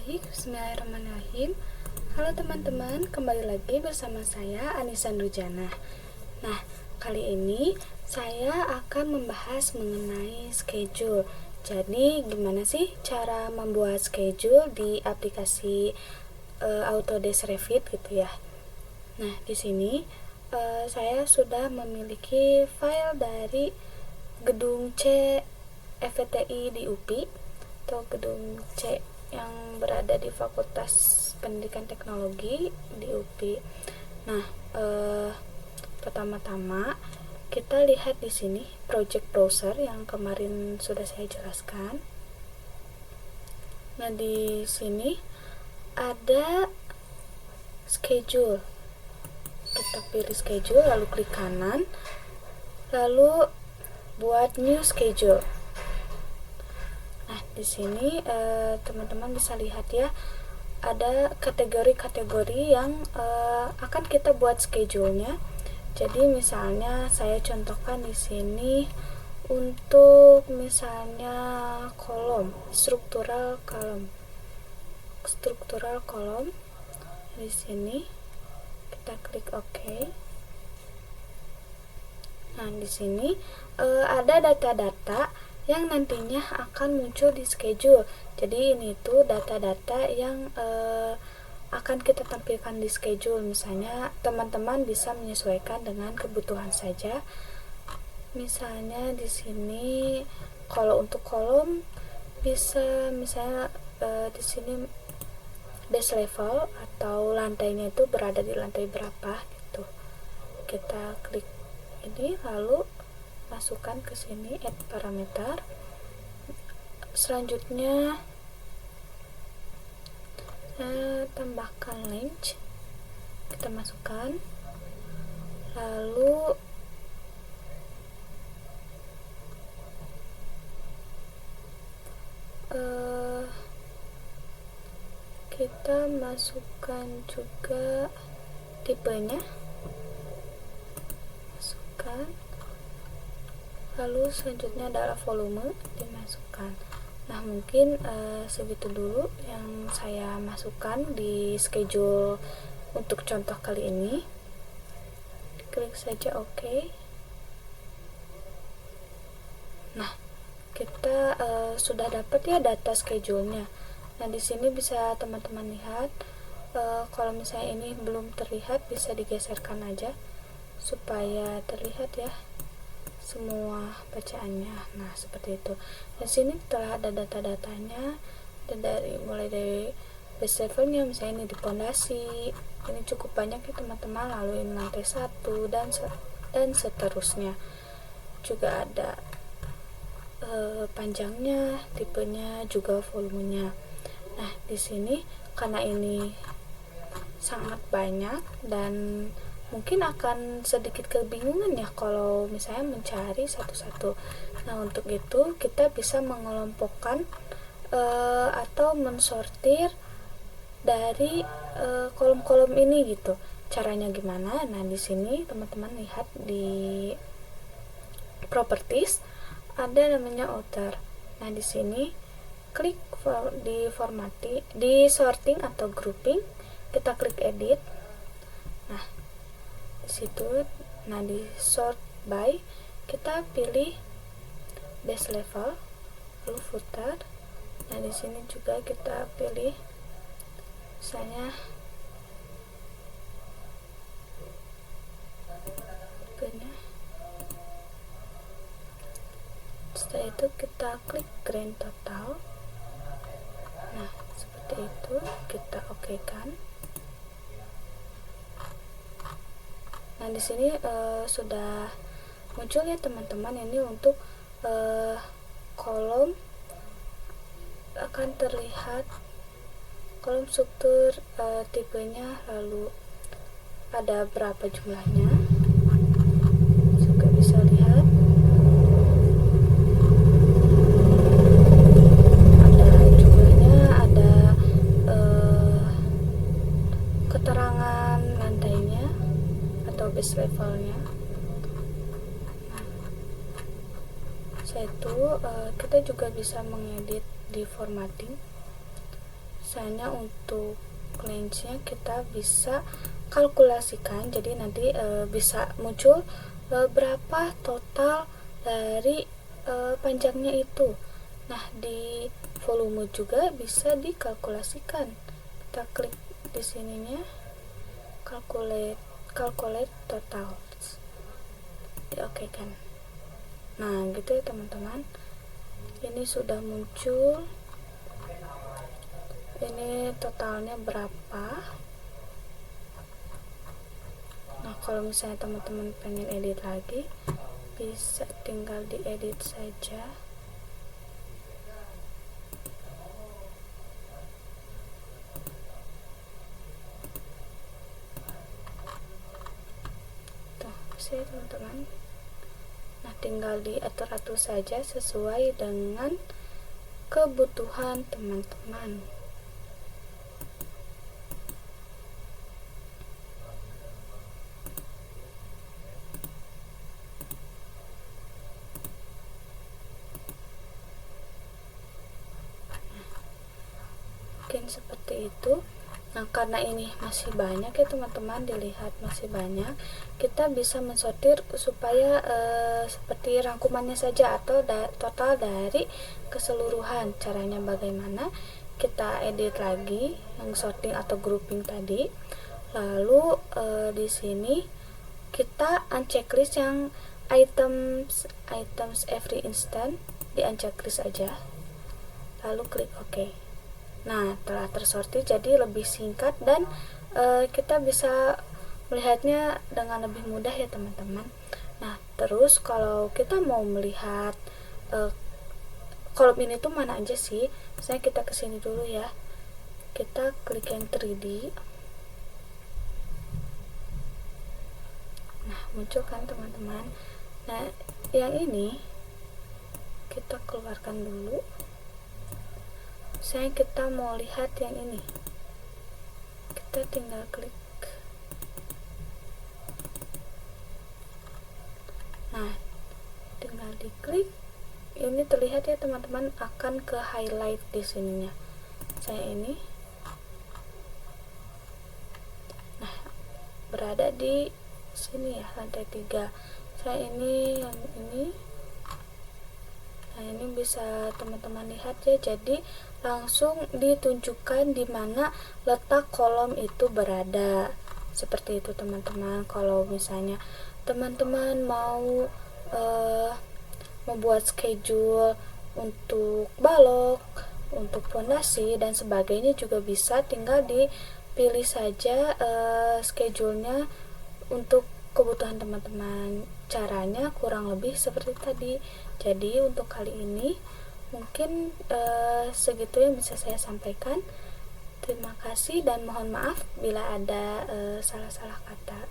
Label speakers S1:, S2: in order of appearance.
S1: Baik, bismillahirrahmanirrahim. Halo teman-teman, kembali lagi bersama saya Anissa Nurjana. Nah, kali ini saya akan membahas mengenai schedule. Jadi, gimana sih cara membuat schedule di aplikasi Autodesk Revit gitu ya. Nah, di sini saya sudah memiliki file dari gedung C FVTI di UPI atau gedung C yang berada di Fakultas Pendidikan Teknologi di UPI. Nah, pertama-tama kita lihat di sini project browser yang kemarin sudah saya jelaskan. Nah, di sini ada schedule. Kita pilih schedule, lalu klik kanan, lalu buat new schedule. Nah, di sini teman-teman bisa lihat ya, ada kategori-kategori yang akan kita buat schedule-nya. Jadi misalnya saya contohkan di sini untuk misalnya kolom, struktural kolom. Di sini kita klik OK. Nah, di sini ada data-data yang nantinya akan muncul di schedule. Jadi ini tuh data-data yang akan kita tampilkan di schedule. Misalnya teman-teman bisa menyesuaikan dengan kebutuhan saja. Misalnya di sini kalau untuk kolom bisa misalnya di sini base level atau lantainya itu berada di lantai berapa gitu. Kita klik ini lalu masukkan ke sini add parameter. Selanjutnya tambahkan length, kita masukkan, lalu kita masukkan juga tipenya, masukkan. Lalu selanjutnya adalah volume, dimasukkan. Nah, mungkin segitu dulu yang saya masukkan di schedule untuk contoh kali ini. Klik saja OK. Nah, kita sudah dapat ya data schedule-nya. Nah, di sini bisa teman-teman lihat, kalau misalnya ini belum terlihat bisa digeserkan aja supaya terlihat ya semua bacaannya. Nah, seperti itu. Di sini telah ada data-datanya, mulai dari base levelnya, misalnya ini di pondasi, ini cukup banyak ya teman-teman, lalu ini lantai 1 dan seterusnya. Juga ada panjangnya, tipenya, juga volumenya. Nah, di sini karena ini sangat banyak dan mungkin akan sedikit kebingungan ya kalau misalnya mencari satu-satu. Nah, untuk itu kita bisa mengelompokkan atau mensortir dari kolom-kolom ini gitu. Caranya gimana? Nah, di sini teman-teman lihat di properties ada namanya outer. Nah, di sini klik di sorting atau grouping, kita klik edit. Nah, situ, nah di sort by kita pilih base level, lalu footer. Nah, di sini juga kita pilih misalnya tipenya. Setelah itu kita klik grand total. Nah, seperti itu, kita OK kan. Nah, di sini sudah muncul ya teman-teman, ini untuk kolom akan terlihat kolom struktur tipenya, lalu ada berapa jumlahnya juga bisa lihat. Ada jumlahnya, ada keterangan lantainya atau base levelnya. Nah, setelah itu kita juga bisa mengedit di formatting. misalnya untuk range-nya kita bisa kalkulasikan, jadi nanti bisa muncul berapa total dari panjangnya itu. Nah, di volume juga bisa dikalkulasikan. Kita klik di sininya, calculate total, oke kan. Nah, gitu ya teman-teman, ini sudah muncul, ini totalnya berapa. Nah, kalau misalnya teman-teman pengen edit lagi, bisa tinggal diedit saja. Tuh, bisa ya teman-teman. Nah, tinggal diatur-atur saja sesuai dengan kebutuhan teman-teman. Mungkin seperti itu. Nah, karena ini masih banyak ya teman-teman, dilihat masih banyak, kita bisa mensortir supaya seperti rangkumannya saja atau total dari keseluruhan. Caranya bagaimana? Kita edit lagi yang sorting atau grouping tadi, lalu di sini kita unchecklist yang items every instant, di unchecklist aja, lalu klik OK. Nah, telah tersortir jadi lebih singkat dan kita bisa melihatnya dengan lebih mudah ya teman-teman. Nah, terus kalau kita mau melihat kolom ini tuh mana aja sih, misalnya kita kesini dulu ya, kita klik yang 3D. Nah, muncul kan teman-teman. Nah, yang ini kita keluarkan dulu. Misalnya kita mau lihat yang ini, kita tinggal klik. Nah, tinggal diklik, ini terlihat ya teman-teman, akan ke highlight di sininya. Saya ini, nah, berada di sini ya, lantai 3. Saya ini, yang ini. Nah, ini bisa teman-teman lihat ya, jadi langsung ditunjukkan di mana letak kolom itu berada. Seperti itu teman-teman. Kalau misalnya teman-teman mau membuat schedule untuk balok, untuk fondasi dan sebagainya juga bisa, tinggal dipilih saja schedule-nya untuk kebutuhan teman-teman. Caranya kurang lebih seperti tadi. Jadi untuk kali ini mungkin segitu yang bisa saya sampaikan. Terima kasih dan mohon maaf bila ada salah-salah kata.